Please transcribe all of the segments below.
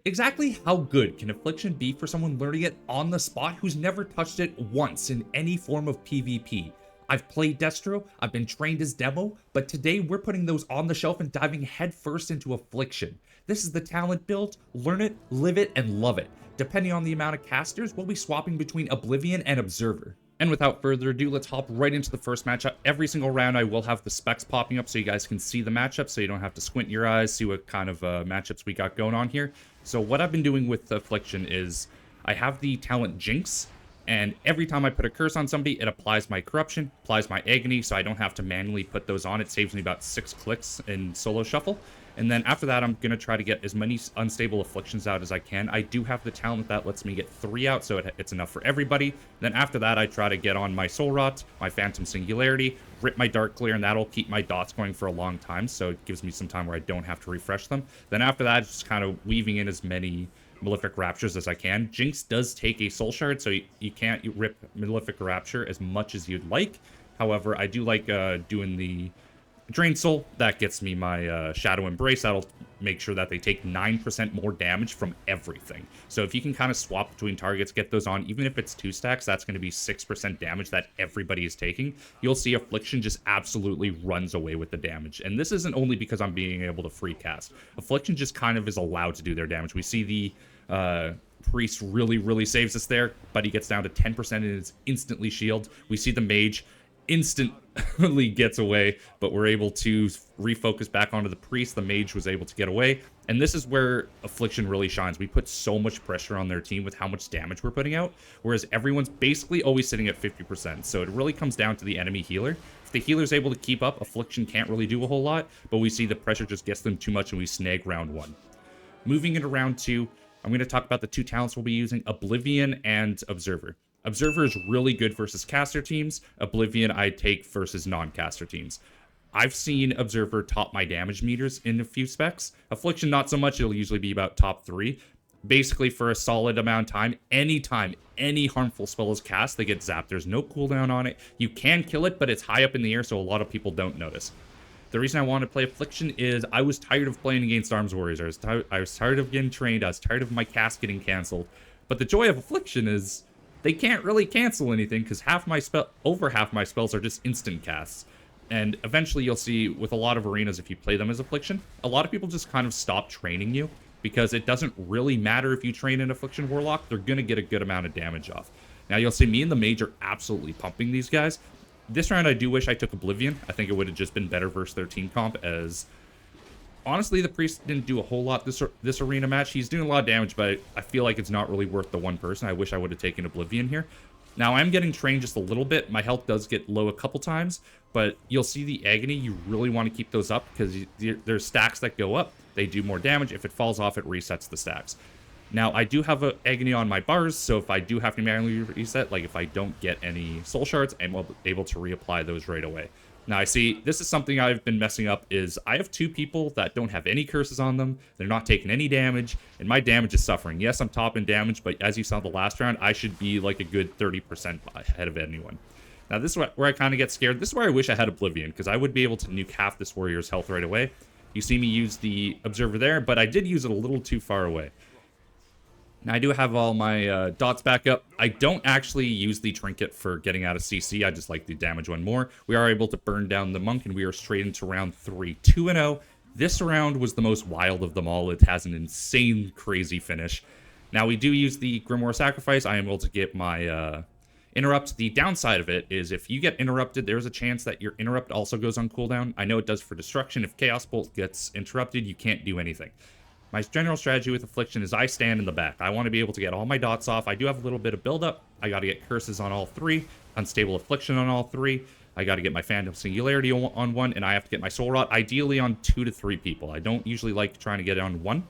Exactly how good can Affliction be for someone learning it on the spot who's never touched it once in any form of PvP? I've played Destro, I've been trained as demo, but today we're putting those on the shelf and diving headfirst into Affliction. This is the talent build, learn it, live it, and love it. Depending on the amount of casters, we'll be swapping between Oblivion and Observer. And without further ado, let's hop right into the first matchup. Every single round I will have the specs popping up so you guys can see the matchup, so you don't have to squint your eyes, see what kind of matchups we got going on here. So what I've been doing with Affliction is I have the talent Jinx, and every time I put a curse on somebody, it applies my Corruption, applies my Agony, so I don't have to manually put those on. It saves me about 6 clicks in solo shuffle. And then after that, I'm going to try to get as many unstable afflictions out as I can. I do have the talent that lets me get 3 out, so it's enough for everybody. Then after that, I try to get on my Soul Rot, my Phantom Singularity, rip my Dark Clear, and that'll keep my dots going for a long time, so it gives me some time where I don't have to refresh them. Then after that, just kind of weaving in as many Malefic Raptures as I can. Jinx does take a Soul Shard, so you can't rip Malefic Rapture as much as you'd like. However, I do like doing the Drain Soul. That gets me my Shadow Embrace. That'll make sure that they take 9% more damage from everything. So if you can kind of swap between targets, get those on, even if it's 2 stacks, that's going to be 6% damage that everybody is taking. You'll see Affliction just absolutely runs away with the damage. And this isn't only because I'm being able to free cast. Affliction just kind of is allowed to do their damage. We see the Priest really saves us there, but he gets down to 10% and is instantly shielded. We see the Mage instantly gets away, but we're able to refocus back onto the Priest. The Mage was able to get away, and this is where Affliction really shines. We put so much pressure on their team with how much damage we're putting out, whereas everyone's basically always sitting at 50%, so it really comes down to the enemy healer. If the healer's able to keep up, Affliction can't really do a whole lot, but we see the pressure just gets them too much and we snag round 1. Moving into round 2, I'm going to talk about the 2 talents we'll be using, Oblivion and Observer. Observer is really good versus caster teams. Oblivion I take versus non-caster teams. I've seen Observer top my damage meters in a few specs. Affliction not so much, it'll usually be about top 3. Basically for a solid amount of time, anytime any harmful spell is cast, they get zapped. There's no cooldown on it. You can kill it, but it's high up in the air, so a lot of people don't notice. The reason I wanted to play Affliction is I was tired of playing against Arms Warriors. I was tired of getting trained. I was tired of my cast getting canceled. But the joy of Affliction is they can't really cancel anything because over half my spells are just instant casts. And eventually you'll see with a lot of arenas, if you play them as Affliction, a lot of people just kind of stop training you because it doesn't really matter if you train an Affliction Warlock. They're going to get a good amount of damage off. Now you'll see me and the Mage are absolutely pumping these guys. This round I do wish I took Oblivion. I think it would have just been better versus their team comp, as honestly, the Priest didn't do a whole lot this arena match. He's doing a lot of damage, but I feel like it's not really worth the one person. I wish I would have taken Oblivion here. Now, I'm getting trained just a little bit. My health does get low a couple times, but you'll see the Agony. You really want to keep those up because there's stacks that go up. They do more damage. If it falls off, it resets the stacks. Now, I do have an Agony on my bars, so if I do have to manually reset, like if I don't get any Soul Shards, I'm able to reapply those right away. Now, I see this is something I've been messing up, is I have 2 people that don't have any curses on them. They're not taking any damage, and my damage is suffering. Yes, I'm top in damage, but as you saw the last round, I should be like a good 30% ahead of anyone. Now, this is where I kind of get scared. This is where I wish I had Oblivion, because I would be able to nuke half this warrior's health right away. You see me use the Observer there, but I did use it a little too far away. Now, I do have all my dots back up. I don't actually use the trinket for getting out of CC. I just like the damage one more. We are able to burn down the monk, and we are straight into round 3, 2-0. This round was the most wild of them all. It has an insane, crazy finish. Now, we do use the Grimoire Sacrifice. I am able to get my interrupt. The downside of it is if you get interrupted, there's a chance that your interrupt also goes on cooldown. I know it does for destruction. If Chaos Bolt gets interrupted, you can't do anything. My general strategy with Affliction is I stand in the back. I want to be able to get all my dots off. I do have a little bit of buildup. I got to get curses on all 3, unstable Affliction on all 3. I got to get my Phantom Singularity on 1, and I have to get my Soul Rot ideally on 2 to 3 people. I don't usually like trying to get it on 1.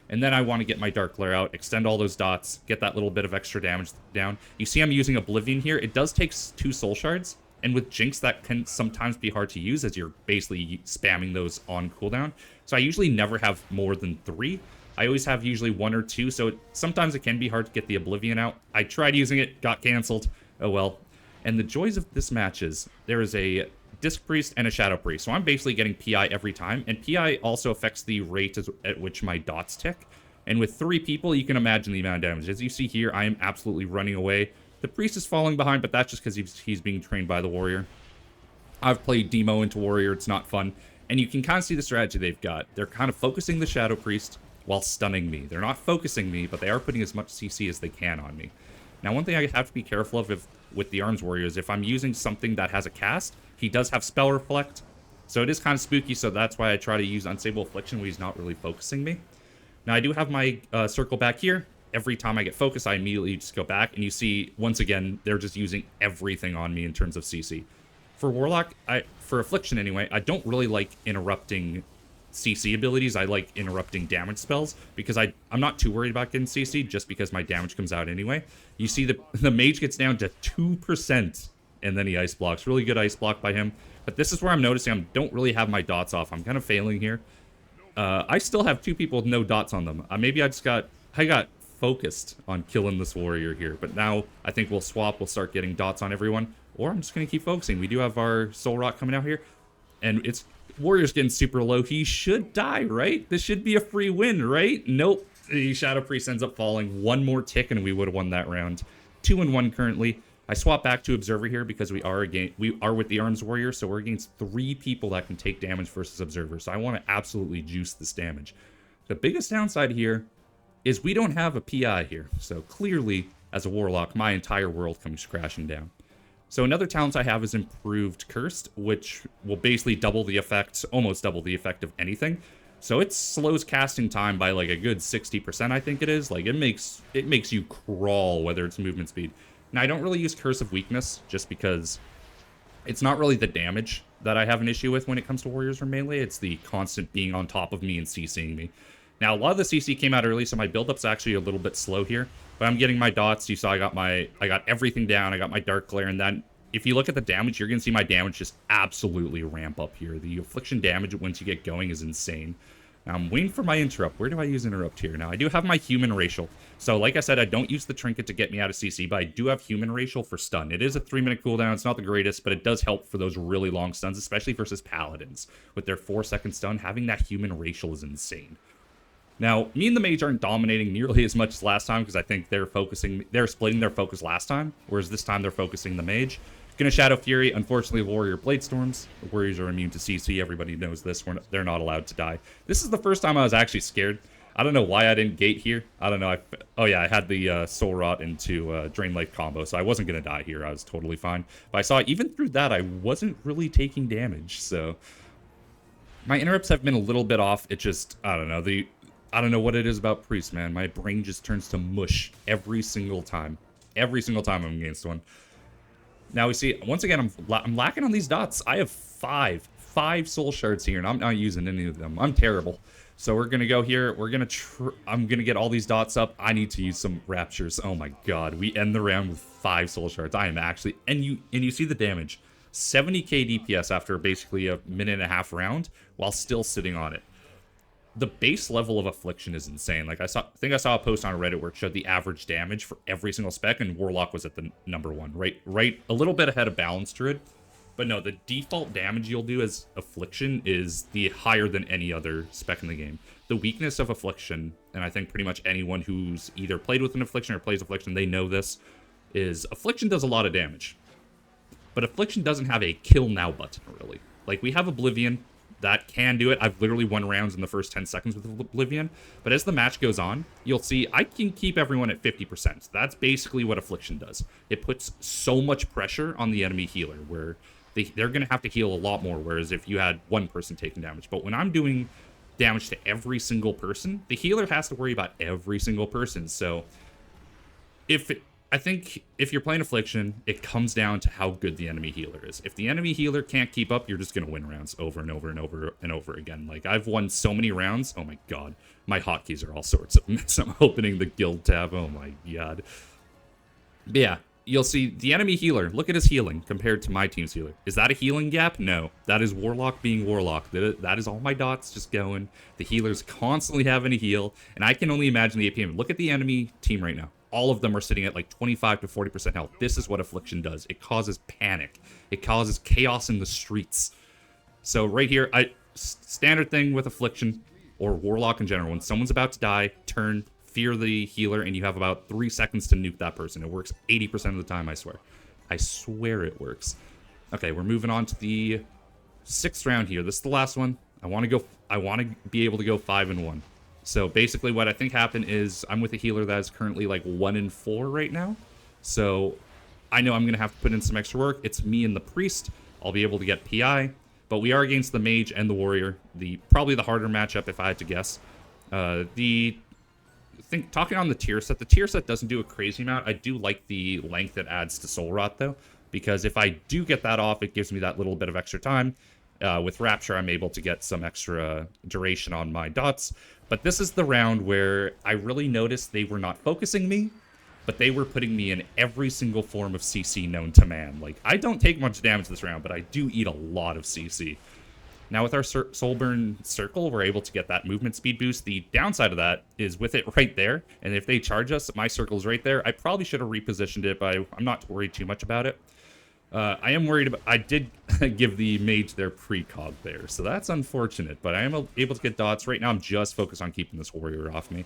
And then I want to get my Dark Glare out, extend all those dots, get that little bit of extra damage down. You see I'm using Oblivion here. It does take 2 Soul Shards, and with Jinx that can sometimes be hard to use as you're basically spamming those on cooldown. So I usually never have more than 3. I always have usually 1 or 2, so sometimes it can be hard to get the Oblivion out. I tried using it, got canceled. Oh well. And the joys of this match is there is a Disc Priest and a Shadow Priest, so I'm basically getting PI every time, and PI also affects the rate at which my dots tick. And with 3 people, you can imagine the amount of damage. As you see here, I am absolutely running away. The priest is falling behind, but that's just because he's being trained by the warrior. I've played Demo into warrior. It's not fun. And you can kind of see the strategy they've got. They're kind of focusing the Shadow Priest while stunning me. They're not focusing me, but they are putting as much CC as they can on me. Now, one thing I have to be careful of with the Arms Warrior is if I'm using something that has a cast, he does have Spell Reflect. So it is kind of spooky, so that's why I try to use Unstable Affliction when he's not really focusing me. Now, I do have my circle back here. Every time I get focused, I immediately just go back, and you see, once again, they're just using everything on me in terms of CC. For Warlock, for Affliction anyway, I don't really like interrupting CC abilities. I like interrupting damage spells, because I'm not too worried about getting CC, just because my damage comes out anyway. You see the mage gets down to 2%, and then he ice blocks. Really good ice block by him. But this is where I'm noticing I don't really have my dots off. I'm kind of failing here. I still have 2 people with no dots on them. Maybe I got focused on killing this warrior here, but now I think we'll swap. We'll start getting dots on everyone, or I'm just going to keep focusing. We do have our Soul Rot coming out here, and warrior's getting super low. He should die, right? This should be a free win, right? Nope. The Shadow Priest ends up falling. 1 more tick, and we would have won that round. 2-1 currently. I swap back to Observer here because we are with the Arms Warrior, so we're against 3 people that can take damage versus Observer. So I want to absolutely juice this damage. The biggest downside here is we don't have a PI here. So clearly, as a Warlock, my entire world comes crashing down. So another talent I have is Improved Cursed, which will basically double the effect, almost double the effect of anything. So it slows casting time by like a good 60%, I think it is. Like it makes you crawl, whether it's movement speed. Now, I don't really use Curse of Weakness, just because it's not really the damage that I have an issue with when it comes to Warriors or Melee. It's the constant being on top of me and CCing me. Now, a lot of the CC came out early, so my build-up's actually a little bit slow here. But I'm getting my dots. You saw I got everything down. I got my Dark Glare, and then if you look at the damage, you're going to see my damage just absolutely ramp up here. The Affliction damage, once you get going, is insane. Now, I'm waiting for my interrupt. Where do I use interrupt here? Now, I do have my human racial. So, like I said, I don't use the trinket to get me out of CC, but I do have human racial for stun. It is a 3-minute cooldown. It's not the greatest, but it does help for those really long stuns, especially versus paladins. With their 4-second stun, having that human racial is insane. Now, me and the mage aren't dominating nearly as much as last time, because I think they're splitting their focus last time, whereas this time they're focusing the mage. Gonna Shadow Fury. Unfortunately, Warrior Blade Storms. The Warriors are immune to CC. Everybody knows this. They're not allowed to die. This is the first time I was actually scared. I don't know why I didn't gate here. I don't know. Oh yeah, I had the Soul Rot into Drain Life combo, so I wasn't gonna die here. I was totally fine. But I saw even through that, I wasn't really taking damage. So my interrupts have been a little bit off. It just, I don't know. I don't know what it is about Priest, man. My brain just turns to mush every single time. Every single time I'm against one. Now we see, once again, I'm lacking on these dots. I have five soul shards here, and I'm not using any of them. I'm terrible. So we're going to go here. I'm going to get all these dots up. I need to use some raptures. Oh my god. We end the round with 5 soul shards. I am actually, and you see the damage. 70k DPS after basically a minute and a half round while still sitting on it. The base level of Affliction is insane. Like I think I saw a post on Reddit where it showed the average damage for every single spec, and Warlock was at the #1, right, a little bit ahead of Balanced Druid. But no, the default damage you'll do as Affliction is the higher than any other spec in the game. The weakness of Affliction, and I think pretty much anyone who's either played with an Affliction or plays Affliction, they know this, is Affliction does a lot of damage. But Affliction doesn't have a kill now button, really. Like, we have Oblivion. That can do it. I've literally won rounds in the first 10 seconds with Oblivion. But as the match goes on, you'll see I can keep everyone at 50%. That's basically what Affliction does. It puts so much pressure on the enemy healer, where they're going to have to heal a lot more, whereas if you had one person taking damage. But when I'm doing damage to every single person, the healer has to worry about every single person. So I think if you're playing Affliction, it comes down to how good the enemy healer is. If the enemy healer can't keep up, you're just going to win rounds over and over and over and over again. Like, I've won so many rounds. Oh my god. My hotkeys are all sorts of mess. I'm opening the guild tab. Oh my god. But yeah, you'll see the enemy healer. Look at his healing compared to my team's healer. Is that a healing gap? No. That is Warlock being Warlock. That is all my dots just going. The healer's constantly having to heal. And I can only imagine the APM. Look at the enemy team right now. All of them are sitting at like 25 to 40% health. This is what Affliction does. It causes panic. It causes chaos in the streets. So right here, standard thing with Affliction or Warlock in general, when someone's about to die, turn turn, fear the healer, and you have about 3 seconds to nuke that person. It works 80% of the time, I swear. I swear it works. Okay, we're moving on to the 6th round here. This is the last one. I want to be able to go 5-1. So basically what I think happened is I'm with a healer that is currently like 1-4 right now. So I know I'm going to have to put in some extra work. It's me and the priest. I'll be able to get PI, but we are against the mage and the warrior. Probably the harder matchup if I had to guess. Talking on the tier set doesn't do a crazy amount. I do like the length it adds to Soul Rot though, because if I do get that off, it gives me that little bit of extra time. With Rapture, I'm able to get some extra duration on my dots. But this is the round where I really noticed they were not focusing me, but they were putting me in every single form of CC known to man. Like, I don't take much damage this round, but I do eat a lot of CC. Now with our Soulburn Circle, we're able to get that movement speed boost. The downside of that is with it right there, and if they charge us, my circle's right there. I probably should have repositioned it, but I'm not worried too much about it. I am worried about... I did give the mage their precog there, so that's unfortunate, but I am able to get dots. Right now, I'm just focused on keeping this warrior off me.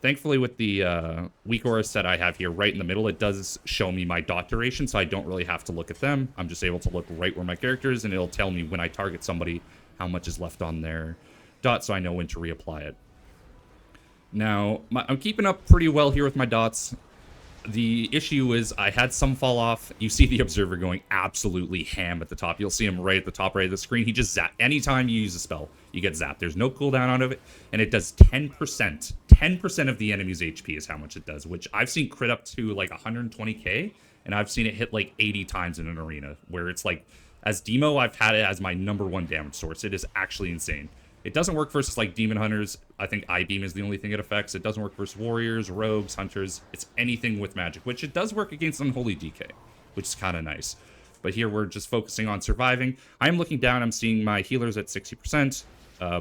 Thankfully, with the weak aura set I have here right in the middle, it does show me my dot duration, so I don't really have to look at them. I'm just able to look right where my character is, and it'll tell me when I target somebody how much is left on their dot, so I know when to reapply it. Now, I'm keeping up pretty well here with my dots. The issue is I had some fall off. You see the observer going absolutely ham at the top. You'll see him right at the top right of the screen. He just zapped. Anytime you use a spell, you get zapped. There's no cooldown out of it, and it does 10%. 10% of the enemy's HP is how much it does, which I've seen crit up to like 120k, and I've seen it hit like 80 times in an arena, where it's like, as Demo, I've had it as my #1 damage source. It is actually insane. It doesn't work versus like Demon Hunters. I think I-Beam is the only thing it affects. It doesn't work versus Warriors, Rogues, Hunters. It's anything with magic, which it does work against Unholy DK, which is kind of nice. But here we're just focusing on surviving. I'm looking down. I'm seeing my healers at 60%.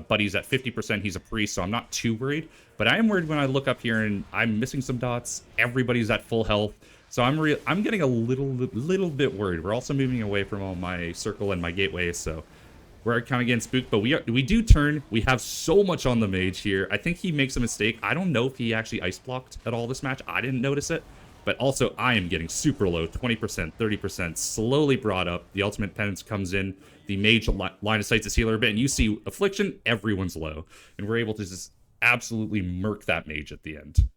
Buddy's at 50%. He's a priest, so I'm not too worried. But I am worried when I look up here and I'm missing some dots. Everybody's at full health. So I'm getting a little bit worried. We're also moving away from all my circle and my gateway, so we're kind of getting spooked, but we do turn. We have so much on the mage here. I think he makes a mistake. I don't know if he actually ice blocked at all this match. I didn't notice it. But also, I am getting super low, 20%, 30%, slowly brought up. The ultimate penance comes in. The mage line of sight his healer a bit, and you see Affliction, everyone's low. And we're able to just absolutely murk that mage at the end.